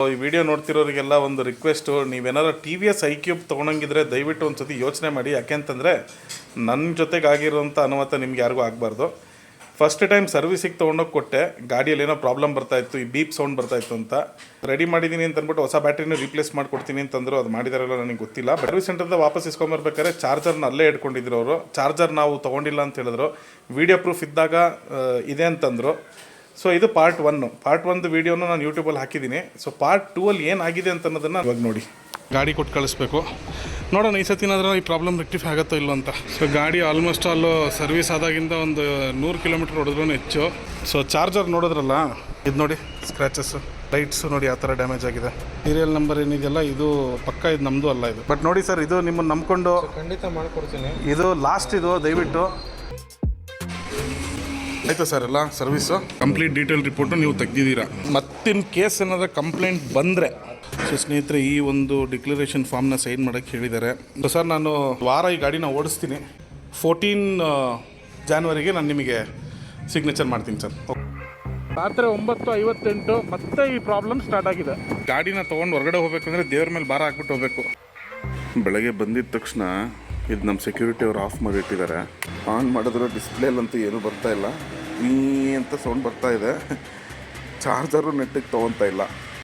ಈ ವಿಡಿಯೋ ನೋಡ್ತಿರೋರಿಗೆಲ್ಲ ಒಂದು ರಿಕ್ವೆಸ್ಟು, ನೀವೇನಾದ್ರು TVS iQube ತೊಗೊಳಂಗಿದ್ರೆ ದಯವಿಟ್ಟು ಒಂದು ಸತಿ ಯೋಚನೆ ಮಾಡಿ. ಯಾಕೆಂತಂದರೆ ನನ್ನ ಜೊತೆಗೆ ಆಗಿರೋಂಥ ಅನುಮತ ನಿಮ್ಗೆ ಯಾರಿಗೂ ಆಗಬಾರ್ದು. ಫಸ್ಟ್ ಟೈಮ್ ಸರ್ವಿಸಿಗೆ ತೊಗೊಂಡೋಗಿ ಕೊಟ್ಟೆ, ಗಾಡಿಯಲ್ಲಿ ಏನೋ ಪ್ರಾಬ್ಲಮ್ ಬರ್ತಾಯಿತ್ತು, ಈ ಬೀಪ್ ಸೌಂಡ್ ಬರ್ತಾಯಿತ್ತು ಅಂತ. ರೆಡಿ ಮಾಡಿದ್ದೀನಿ ಅಂತ ಅಂದ್ಬಿಟ್ಟು ಹೊಸ ಬ್ಯಾಟ್ರಿನ ರೀಪ್ಲೇಸ್ ಮಾಡಿಕೊಡ್ತೀನಿ ಅಂತಂದರು. ಅದು ಮಾಡಿದಾರಲ್ಲ ನನಗೆ ಗೊತ್ತಿಲ್ಲ. ಸರ್ವಿಸ್ ಸೆಂಟರ್ದ ವಾಪಸ್ ಇಸ್ಕೊಂಬರ್ಬೇಕಾದ್ರೆ ಚಾರ್ಜರ್ನ ಅಲ್ಲೇ ಇಟ್ಕೊಂಡಿದ್ರು ಅವರು. ಚಾರ್ಜರ್ ನಾವು ತೊಗೊಂಡಿಲ್ಲ ಅಂತ ಹೇಳಿದ್ರು. ವಿಡಿಯೋ ಪ್ರೂಫ್ ಇದ್ದಾಗ ಇದೆ ಅಂತಂದರು. ಸೊ ಇದು ಪಾರ್ಟ್ 1. ಪಾರ್ಟ್ 1 ವೀಡಿಯೋನ ನಾನು ಯೂಟ್ಯೂಬಲ್ಲಿ ಹಾಕಿದ್ದೀನಿ. ಸೊ ಪಾರ್ಟ್ 2ಅಲ್ಲಿ ಏನಾಗಿದೆ ಅಂತ ಅನ್ನೋದನ್ನು ಇವಾಗ ನೋಡಿ. ಗಾಡಿ ಕೊಟ್ಟು ಕಳಿಸ್ಬೇಕು, ನೋಡೋಣ ಈ ಸತಿನಾದ್ರೂ ಈ ಪ್ರಾಬ್ಲಮ್ ರೆಕ್ಟಿಫೈ ಆಗುತ್ತೋ ಇಲ್ಲೋ ಅಂತ. ಸೊ ಗಾಡಿ ಆಲ್ಮೋಸ್ಟ್ ಅಲ್ಲೂ ಸರ್ವಿಸ್ ಆದಾಗಿಂದ ಒಂದು 100 ಕಿಲೋಮೀಟ್ರ್ ಹೊಡೆದ್ರೂ ಹೆಚ್ಚು. ಸೊ ಚಾರ್ಜರ್ ನೋಡಿದ್ರಲ್ಲ, ಇದು ನೋಡಿ ಸ್ಕ್ರ್ಯಾಚಸ್ಸು, ಲೈಟ್ಸು ನೋಡಿ ಯಾವ ಥರ ಡ್ಯಾಮೇಜ್ ಆಗಿದೆ. ಸೀರಿಯಲ್ ನಂಬರ್ ಏನಿದೆಯಲ್ಲ ಇದು ಪಕ್ಕ, ಇದು ನಮ್ಮದು ಅಲ್ಲ ಇದು. ಬಟ್ ನೋಡಿ ಸರ್, ಇದು ನಿಮ್ಮನ್ನು ನಂಬ್ಕೊಂಡು ಖಂಡಿತ ಮಾಡಿಕೊಡ್ತೀನಿ. ಇದು ಲಾಸ್ಟ್, ಇದು ದಯವಿಟ್ಟು ಆಯಿತಾ ಸರ್. ಎಲ್ಲ ಸರ್ವಿಸು ಕಂಪ್ಲೀಟ್ ಡೀಟೇಲ್ ರಿಪೋರ್ಟು ನೀವು ತೆಗ್ದಿದ್ದೀರಾ. ಮತ್ತಿನ್ ಕೇಸ್ ಏನಾದರೂ ಕಂಪ್ಲೇಂಟ್ ಬಂದರೆ, ಸೊ ಸ್ನೇಹಿತರೆ ಈ ಒಂದು ಡಿಕ್ಲರೇಷನ್ ಫಾರ್ಮ್ನ ಸೈನ್ ಮಾಡೋಕ್ಕೆ ಹೇಳಿದ್ದಾರೆ. ಸರ್ ನಾನು ವಾರ ಈ ಗಾಡಿನ ಓಡಿಸ್ತೀನಿ. 14 ಜಾನ್ವರಿಗೆ ನಾನು ನಿಮಗೆ ಸಿಗ್ನೇಚರ್ ಮಾಡ್ತೀನಿ ಸರ್. ರಾತ್ರಿ 9:58 ಮತ್ತೆ ಈ ಪ್ರಾಬ್ಲಮ್ ಸ್ಟಾರ್ಟ್ ಆಗಿದೆ. ಗಾಡಿನ ತೊಗೊಂಡು ಹೊರಗಡೆ ಹೋಗ್ಬೇಕಂದ್ರೆ ದೇವ್ರ ಮೇಲೆ ಭಾರ ಹಾಕ್ಬಿಟ್ಟು ಹೋಗಬೇಕು. ಬೆಳಗ್ಗೆ ಬಂದಿದ್ದ ತಕ್ಷಣ ಇದು ನಮ್ಮ ಸೆಕ್ಯೂರಿಟಿ ಅವ್ರು ಆಫ್ ಮಾಡಿಟ್ಟಿದ್ದಾರೆ. ಆನ್ ಮಾಡಿದ್ರೆ ಡಿಸ್ಪ್ಲೇಲಂತೂ ಏನೂ ಬರ್ತಾಯಿಲ್ಲ, ಈ ಅಂತ ಸೌಂಡ್ ಬರ್ತಾಯಿದೆ. ಚಾರ್ಜರು ನೆಟ್ಟಿಗೆ ತೊಗೊತಾ ಇಲ್ಲ.